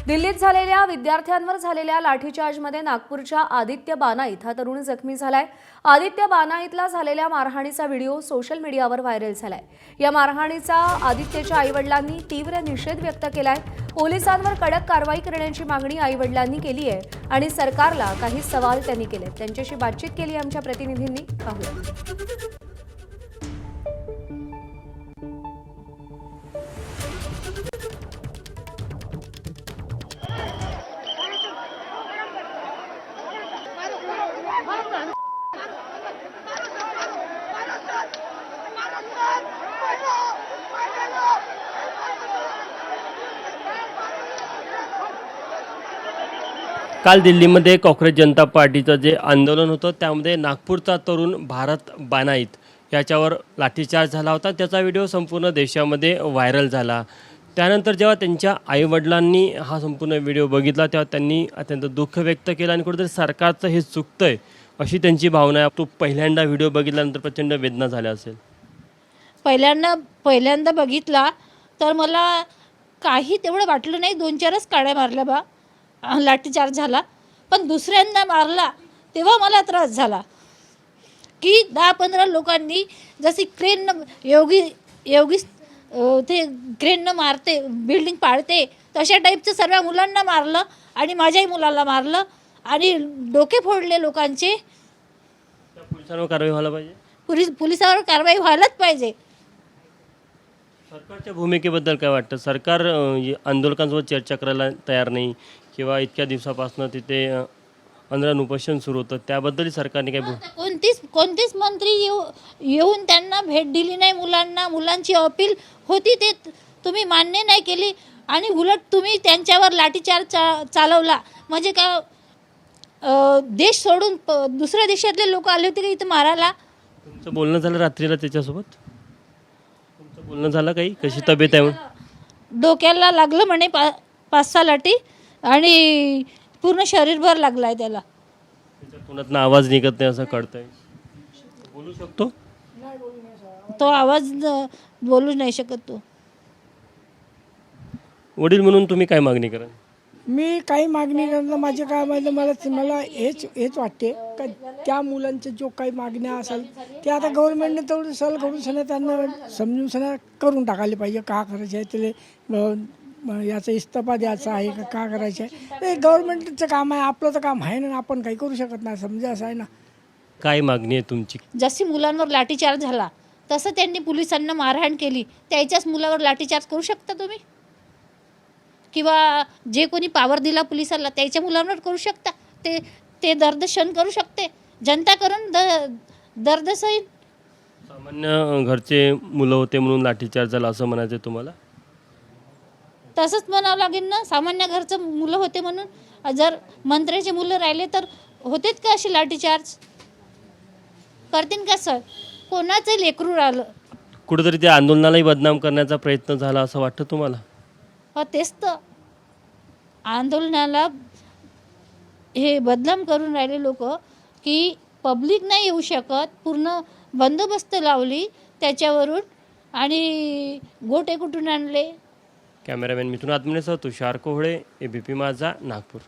दिल्लीत झालेल्या विद्यार्थ्यांवर झालेल्या लाठीचार्जमध्ये नागपूरच्या आदित्य बानाईत हा तरुण जखमी झालाय। आदित्य बानाईतला झालेल्या मारहाणीचा व्हिडिओ सोशल मीडियावर व्हायरल झालाय। या मारहाणीचा आदित्यच्या आईवडिलांनी तीव्र निषेध व्यक्त केलाय। पोलिसांवर कडक कारवाई करण्याची मागणी आईवडिलांनी केली आहे आणि सरकारला काही सवाल त्यांनी केले। त्यांच्याशी बातचीत केली आमच्या प्रतिनिधींनी, पाहूया। काल दिल्लीमध्ये काँग्रेस जनता पार्टीचं जे आंदोलन होतं त्यामध्ये नागपूरचा तरुण भारत बानाईत याच्यावर लाठीचार्ज झाला होता। त्याचा व्हिडिओ संपूर्ण देशामध्ये व्हायरल झाला। त्यानंतर जेव्हा त्यांच्या आईवडिलांनी हा संपूर्ण व्हिडिओ बघितला तेव्हा त्यांनी अत्यंत दुःख व्यक्त केलं आणि कुठेतरी सरकारचं हे चुकतंय अशी त्यांची भावना आहे। तो पहिल्यांदा व्हिडिओ बघितल्यानंतर प्रचंड वेदना झाल्या असेल। पहिल्यांदा बघितला तर मला काही तेवढं वाटलं नाही, 2-4च काड्या मारल्या बा, लाठीचार्ज झाला। पण दुसऱ्यांदा मारला तेव्हा मला त्रास झाला की 10-15 लोकांनी जशी क्रेननं योगी ते क्रेननं मारते, बिल्डिंग पाडते तशा टाईपचं सर्व मुलांना मारलं आणि माझ्याही मुलाला मारलं आणि डोके फोडले लोकांचे। पोलिसांवर कारवाई व्हायला पाहिजे। पोलिसावर कारवाई व्हायलाच पाहिजे। सरकारच्या भूमिकेबद्दल काय वाटतं? सरकार आंदोलकांसोबत चर्चा करायला तयार नाही किंवा इतक्या दिवसापासून तिथे आंदोलन उपोषण सुरू होतं, त्याबद्दल सरकारने काय कोणतेच मंत्री येऊन त्यांना भेट दिली नाही। मुलांची अपील होती ते तुम्ही मान्य नाही केली आणि उलट तुम्ही त्यांच्यावर लाठीचार्ज चालवला। म्हणजे का देश सोडून दुसऱ्या देशातले लोक आले होते का इथं मारायला? तुमचं बोलणं झालं रात्रीला त्याच्यासोबत? तुमचं बोलणं झालं काही? कशी तब्येत आहे? डोक्याला लागलं म्हणे 5-6 लाठी आणि पूर्ण शरीरभर लागलाय त्याला। त्याच्या तोंडातून आवाज निघत नाही असं कळतंय। बोलू शकतो तो आवाज बोलू नाही शकत तो। वडील म्हणून तुम्ही काय मागणी कराल? मी काही मागणी करणार, माझे काय माहिती, मला हेच वाटते का त्या मुलांच्या जो काही मागण्या असेल ते आता गव्हर्नमेंटने तेवढं सल करून सणा त्यांना समजून सणा करून टाकायला पाहिजे। का करायचं आहे त्याला, याचा इस्तीफा द्यायचा आहे का करायचं आहे, ते गव्हर्नमेंटचं काम आहे। आपलं तर काम आहे ना, आपण काही करू शकत नाही, समजा असं आहे ना। काय मागणी आहे तुमची? जशी मुलांवर लाठीचार्ज झाला तसं त्यांनी पोलिसांना मारहाण केली, त्याच्याच मुलावर लाठीचार्ज करू शकता तुम्ही? किंवा जे कोणी पावर दिला पोलिसाला त्याच्या मुलांवर करू शकता? ते दर्द सहन करू शकते जनता, करून दर्द सहन। सामान्य घरचे मुलं होते म्हणून लाठीचार्ज झाला असं म्हणायचं तुम्हाला? तसंच म्हणावं लागेल ना, सामान्य घरचं मुलं होते म्हणून। जर मंत्र्याचे मुलं राहिले तर होतेच का अशी लाठीचार्ज? करतील का सर? कोणाचं लेकरू राहिलं? कुठेतरी त्या आंदोलनालाही बदनाम करण्याचा प्रयत्न झाला असं वाटतं तुम्हाला? तेच तर, आंदोलनाला हे बदनाम करून राहिले लोक की पब्लिक नाही येऊ शकत, पूर्ण बंदोबस्त लावली त्याच्यावरून आणि गोटे कुठून आणले। कॅमेरामॅन मिथुन आत्मनेसह तुषार कोहळे, ABP माझा, नागपूर।